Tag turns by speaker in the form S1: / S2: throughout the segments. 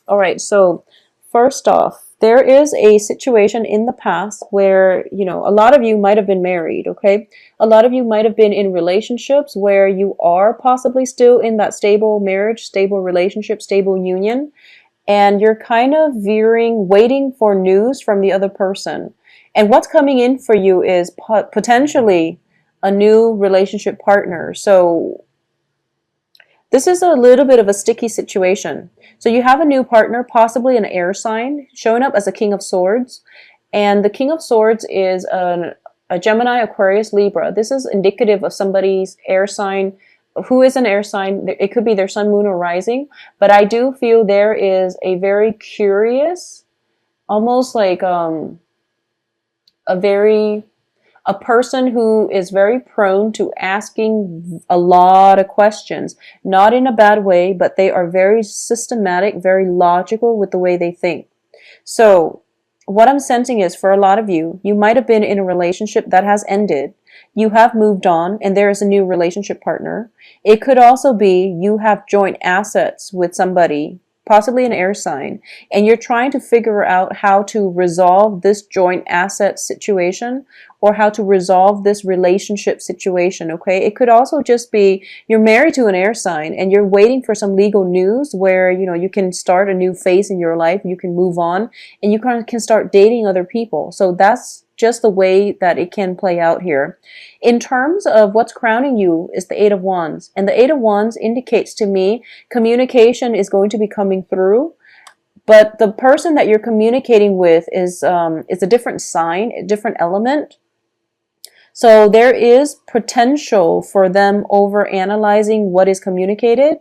S1: All right, so first off, there is a situation in the past where, a lot of you might have been married, okay? A lot of you might have been in relationships where you are possibly still in that stable marriage, stable relationship, stable union, and you're kind of veering, waiting for news from the other person. And what's coming in for you is potentially a new relationship partner. So this is a little bit of a sticky situation. So you have a new partner, possibly an air sign, showing up as a King of Swords. And the King of Swords is a Gemini, Aquarius, Libra. This is indicative of somebody's air sign. Who is an air sign? It could be their sun, moon, or rising. But I do feel there is a very curious, almost like a very a person who is very prone to asking a lot of questions, not in a bad way, but they are very systematic, very logical with the way they think. So, what I'm sensing is for a lot of you, you might have been in a relationship that has ended. You have moved on and there is a new relationship partner. It could also be you have joint assets with somebody, possibly an air sign, and you're trying to figure out how to resolve this joint asset situation or how to resolve this relationship situation, okay? It could also just be you're married to an air sign and you're waiting for some legal news where, you can start a new phase in your life, you can move on, and you kind of can start dating other people. So that's just the way that it can play out here. In terms of what's crowning you is the Eight of Wands. And the Eight of Wands indicates to me communication is going to be coming through. But the person that you're communicating with is a different sign, a different element. So there is potential for them over analyzing what is communicated,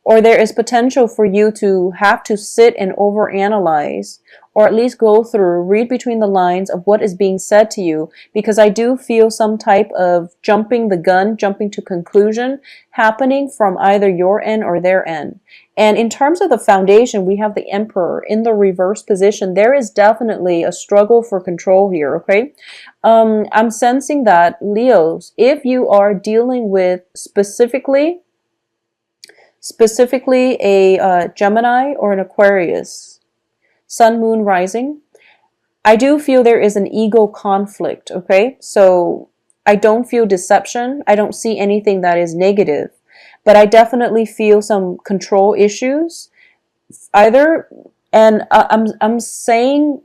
S1: or there is potential for you to have to sit and overanalyze, or at least go through, read between the lines of what is being said to you, because I do feel some type of jumping the gun, jumping to conclusion happening from either your end or their end. And in terms of the foundation, we have the Emperor in the reverse position. There is definitely a struggle for control here, okay? I'm sensing that, Leos, if you are dealing with specifically a Gemini or an Aquarius, Sun, Moon, Rising, I do feel there is an ego conflict, okay? So I don't feel deception. I don't see anything that is negative, but I definitely feel some control issues. Either, and I'm saying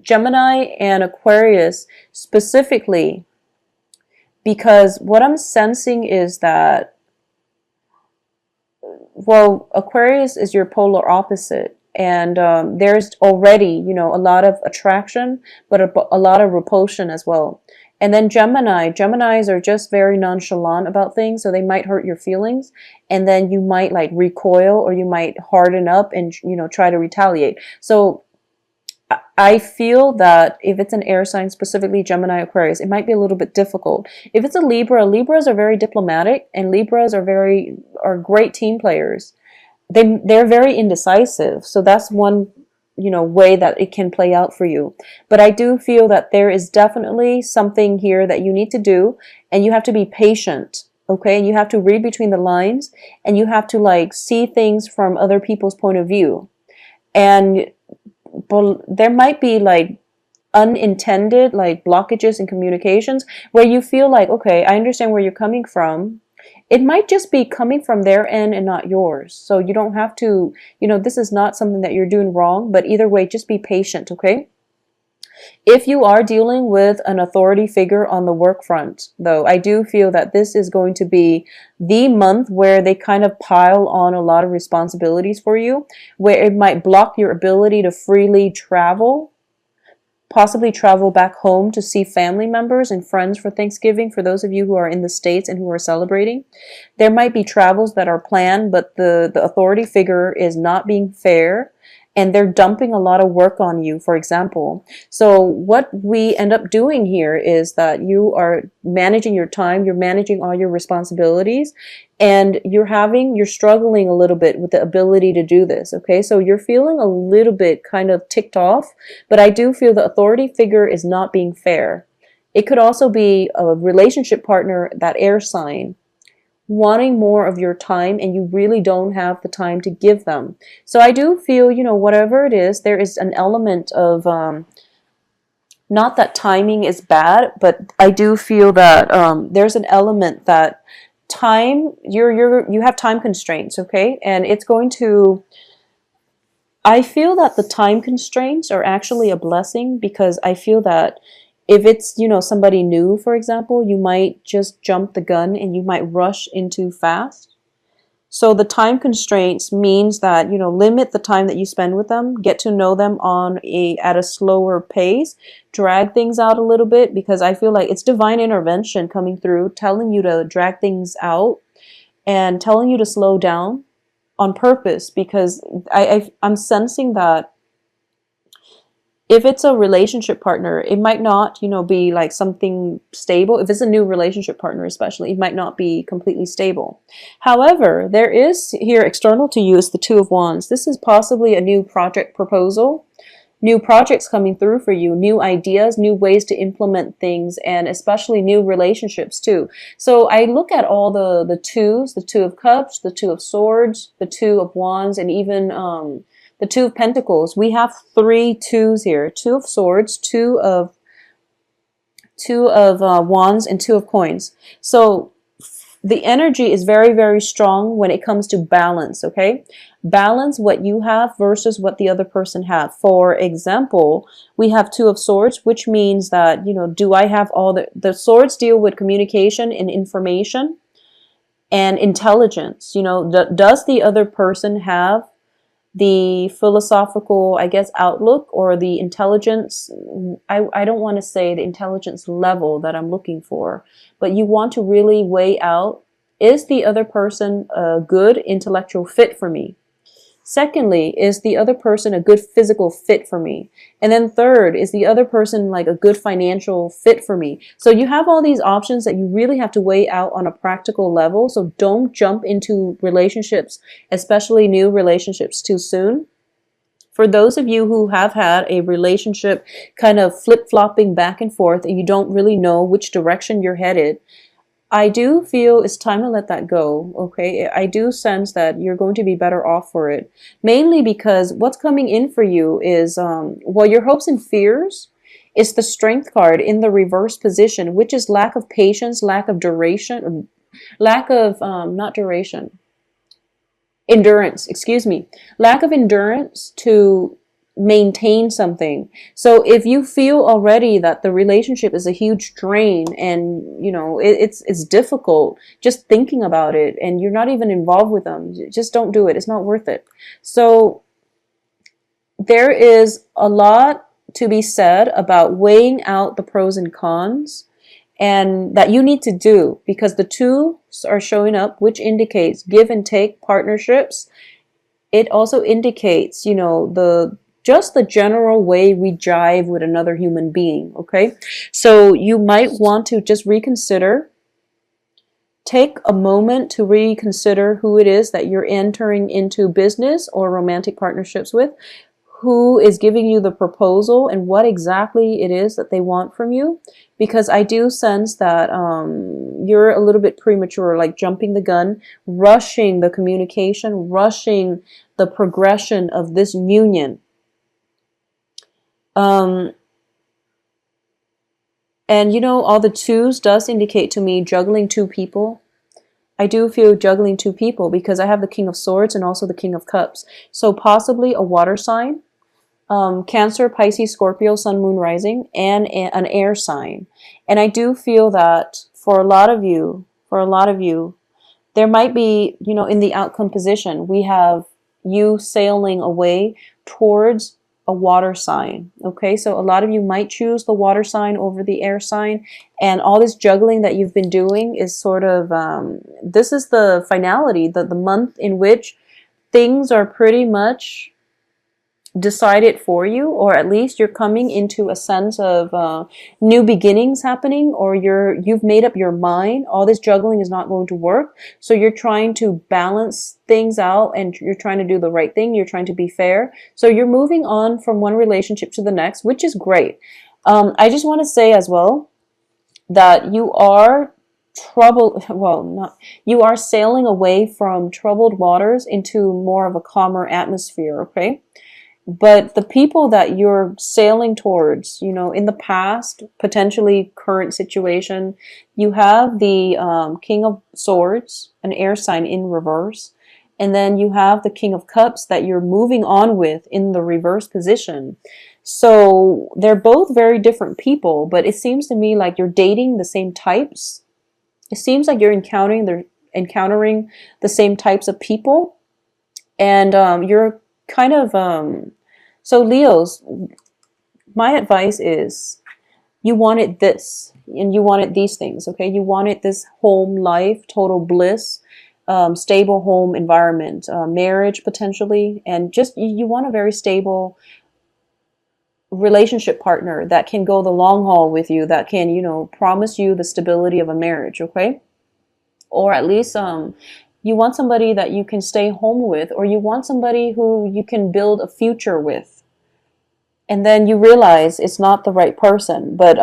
S1: Gemini and Aquarius specifically because what I'm sensing is that, well, Aquarius is your polar opposite. And there's already, a lot of attraction, but a lot of repulsion as well. And then Geminis are just very nonchalant about things, so they might hurt your feelings. And then you might like recoil or you might harden up and, try to retaliate. So I feel that if it's an air sign, specifically Gemini, Aquarius, it might be a little bit difficult. If it's a Libra, Libras are very diplomatic and Libras are great team players. They're very indecisive. So that's one, way that it can play out for you. But I do feel that there is definitely something here that you need to do, and you have to be patient. Okay, and you have to read between the lines, and you have to like see things from other people's point of view. And but there might be like unintended like blockages in communications where you feel like, okay, I understand where you're coming from. It might just be coming from their end and not yours. So you don't have to, this is not something that you're doing wrong, but either way, just be patient, okay? If you are dealing with an authority figure on the work front, though, I do feel that this is going to be the month where they kind of pile on a lot of responsibilities for you, where it might block your ability to freely travel, possibly travel back home to see family members and friends for Thanksgiving, for those of you who are in the States and who are celebrating. There might be travels that are planned, but the authority figure is not being fair, and they're dumping a lot of work on you, for example. So what we end up doing here is that you are managing your time, you're managing all your responsibilities, and you're struggling a little bit with the ability to do this, okay? So you're feeling a little bit kind of ticked off, but I do feel the authority figure is not being fair. It could also be a relationship partner, that air sign, wanting more of your time, and you really don't have the time to give them. So I do feel, whatever it is, there is an element of, not that timing is bad, but I do feel that there's an element that you have time constraints, okay? And it's going to, I feel that the time constraints are actually a blessing, because I feel that if it's, somebody new, for example, you might just jump the gun and you might rush in too fast. So the time constraints means that, limit the time that you spend with them, get to know them at a slower pace, drag things out a little bit, because I feel like it's divine intervention coming through, telling you to drag things out and telling you to slow down on purpose, because I'm sensing that if it's a relationship partner, it might not, be like something stable. If it's a new relationship partner, especially, it might not be completely stable. However, there is here external to you is the Two of Wands. This is possibly a new project proposal, new projects coming through for you, new ideas, new ways to implement things, and especially new relationships too. So I look at all the twos, the Two of Cups, the Two of Swords, the Two of Wands, and even the Two of Pentacles. We have 3 twos here: Two of Swords, two of Wands, and Two of Coins. So the energy is very, very strong when it comes to balance, okay? Balance what you have versus what the other person have. For example, we have Two of Swords, which means that, do I have all the swords deal with communication and information and intelligence. Does the other person have the philosophical, I guess, outlook or the intelligence? I don't want to say the intelligence level that I'm looking for, but you want to really weigh out, is the other person a good intellectual fit for me? Secondly, is the other person a good physical fit for me? And then third, is the other person like a good financial fit for me? So you have all these options that you really have to weigh out on a practical level. So don't jump into relationships, especially new relationships, too soon. For those of you who have had a relationship kind of flip-flopping back and forth and you don't really know which direction you're headed, I do feel it's time to let that go, okay? I do sense that you're going to be better off for it. Mainly because what's coming in for you is, your hopes and fears is the Strength card in the reverse position, which is lack of patience, lack of duration, lack of, not duration, endurance, excuse me. Lack of endurance to maintain something. So if you feel already that the relationship is a huge drain and it's difficult just thinking about it and you're not even involved with them, just don't do it. It's not worth it. So there is a lot to be said about weighing out the pros and cons, and that you need to do, because the twos are showing up, which indicates give and take partnerships. It also indicates, just the general way we jive with another human being, okay? So you might want to just reconsider, take a moment to reconsider who it is that you're entering into business or romantic partnerships with, who is giving you the proposal, and what exactly it is that they want from you. Because I do sense that you're a little bit premature, like jumping the gun, rushing the communication, rushing the progression of this union. And all the twos does indicate to me juggling 2 people. I do feel juggling 2 people because I have the King of Swords and also the King of Cups. So possibly a water sign, Cancer, Pisces, Scorpio, Sun, Moon, Rising, and an air sign. And I do feel that for a lot of you, there might be, in the outcome position, we have you sailing away towards a water sign. Okay, so a lot of you might choose the water sign over the air sign, and all this juggling that you've been doing is sort of, this is the finality, the month in which things are pretty much decided for you, or at least you're coming into a sense of new beginnings happening, or you've made up your mind. All this juggling is not going to work, so you're trying to balance things out and you're trying to do the right thing. You're trying to be fair, so you're moving on from one relationship to the next, which is great. I just want to say as well that you are trouble, well, not, you are sailing away from troubled waters into more of a calmer atmosphere, okay? But the people that you're sailing towards, in the past, potentially current situation, you have the King of Swords, an air sign in reverse, and then you have the King of Cups that you're moving on with in the reverse position. So they're both very different people, but it seems to me like you're dating the same types. It seems like you're encountering the same types of people, and you're kind of so Leos, my advice is you wanted this and you wanted these things, okay? You wanted this home life, total bliss, stable home environment, marriage potentially, and just you want a very stable relationship partner that can go the long haul with you, that can, promise you the stability of a marriage, okay? Or at least you want somebody that you can stay home with, or you want somebody who you can build a future with. And then you realize it's not the right person. But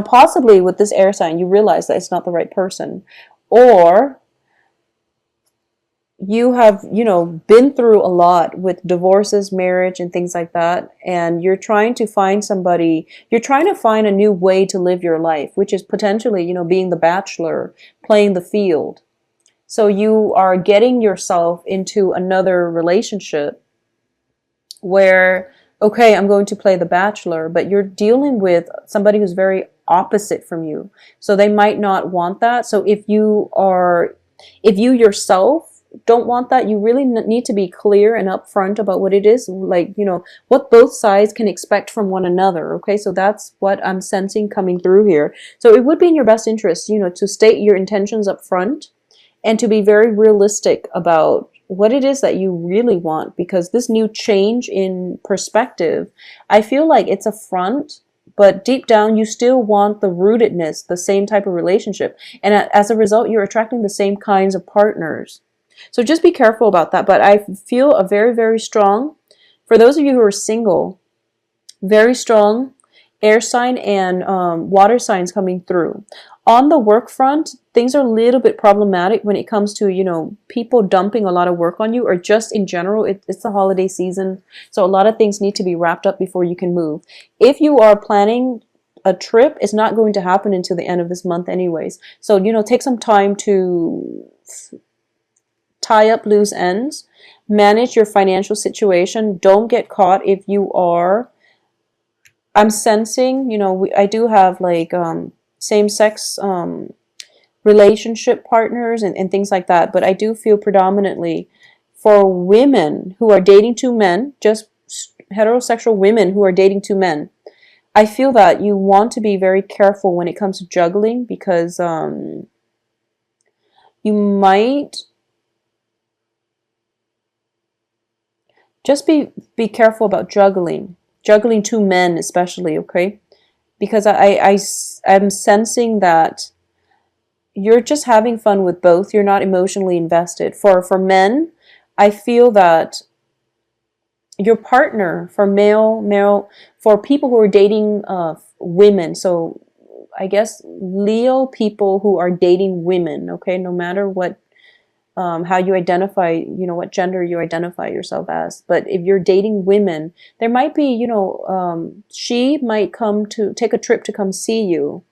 S1: possibly with this air sign, you realize that it's not the right person. Or you have, been through a lot with divorces, marriage, and things like that. And you're trying to find somebody, you're trying to find a new way to live your life, which is potentially, being the bachelor, playing the field. So you are getting yourself into another relationship where, okay, I'm going to play the bachelor, but you're dealing with somebody who's very opposite from you. So they might not want that. So if you yourself don't want that, you really need to be clear and upfront about what it is, like, what both sides can expect from one another. Okay, so that's what I'm sensing coming through here. So it would be in your best interest, to state your intentions up front and to be very realistic about what it is that you really want, because this new change in perspective, I feel like it's a front, but deep down you still want the rootedness, the same type of relationship, and as a result you're attracting the same kinds of partners. So just be careful about that. But I feel a very, very strong, for those of you who are single, very strong air sign and water signs coming through. On the work front, things are a little bit problematic when it comes to, people dumping a lot of work on you, or just in general, it's the holiday season. So a lot of things need to be wrapped up before you can move. If you are planning a trip, it's not going to happen until the end of this month anyways. So, take some time to tie up loose ends, manage your financial situation. Don't get caught if you are, I'm sensing, I do have like same-sex relationship partners and things like that, but I do feel predominantly for women who are dating two men, just heterosexual women who are dating two men, I feel that you want to be very careful when it comes to juggling, because you might just be careful about juggling two men especially, okay? Because I'm sensing that you're just having fun with both. You're not emotionally invested. For men, I feel that your partner, for male, for people who are dating women, so I guess Leo people who are dating women, okay, no matter what, how you identify, what gender you identify yourself as. But if you're dating women, there might be, she might come to take a trip to come see you.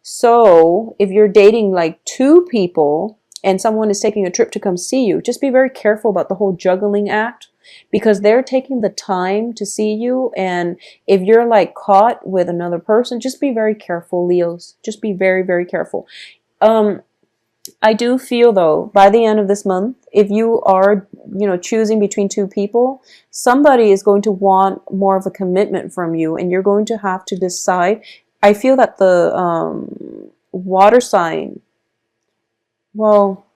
S1: So if you're dating like two people and someone is taking a trip to come see you, just be very careful about the whole juggling act, because they're taking the time to see you. And if you're like caught with another person, just be very careful, Leos. Just be very, very careful. I do feel though, by the end of this month, if you are, choosing between two people, somebody is going to want more of a commitment from you, and you're going to have to decide. I feel that the water sign, well,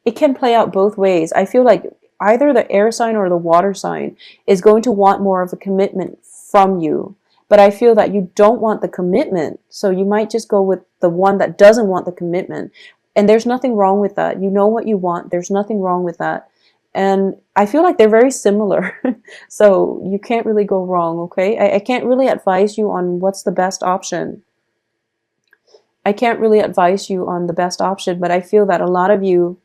S1: it can play out both ways. I feel like either the air sign or the water sign is going to want more of a commitment from you. But I feel that you don't want the commitment, so you might just go with the one that doesn't want the commitment. And there's nothing wrong with that. You know what you want. There's nothing wrong with that. And I feel like they're very similar. So you can't really go wrong, okay? I can't really advise you on what's the best option. I can't really advise you on the best option, but I feel that a lot of you,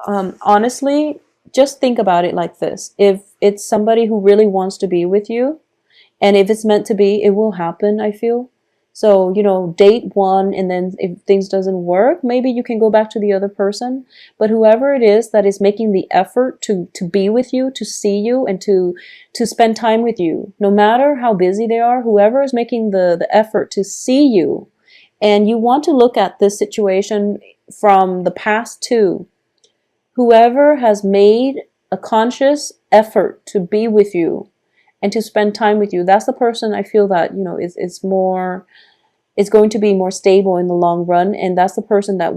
S1: honestly, just think about it like this. If it's somebody who really wants to be with you, and if it's meant to be, it will happen, I feel. So, date one, and then if things doesn't work, maybe you can go back to the other person. But whoever it is that is making the effort to be with you, to see you, and to spend time with you, no matter how busy they are, whoever is making the effort to see you, and you want to look at this situation from the past too. Whoever has made a conscious effort to be with you and to spend time with you, that's the person I feel that, is going to be more stable in the long run. And that's the person that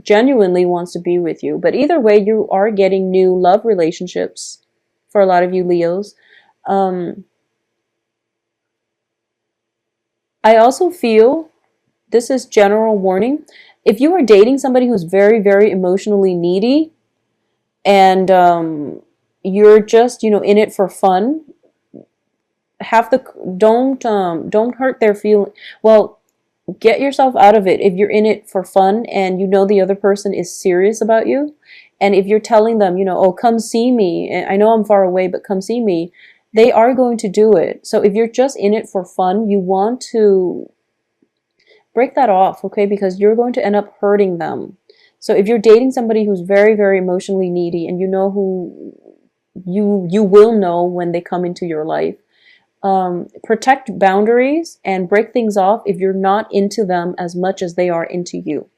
S1: genuinely wants to be with you. But either way, you are getting new love relationships for a lot of you Leos. I also feel, this is general warning, if you are dating somebody who's very, very emotionally needy, and you're just, in it for fun, don't hurt their feeling. Well, get yourself out of it if you're in it for fun and you know the other person is serious about you. And if you're telling them, oh, come see me, I know I'm far away, but come see me, they are going to do it. So if you're just in it for fun, you want to break that off, okay? Because you're going to end up hurting them. So if you're dating somebody who's very, very emotionally needy, and you know who you will know when they come into your life, protect boundaries and break things off if you're not into them as much as they are into you.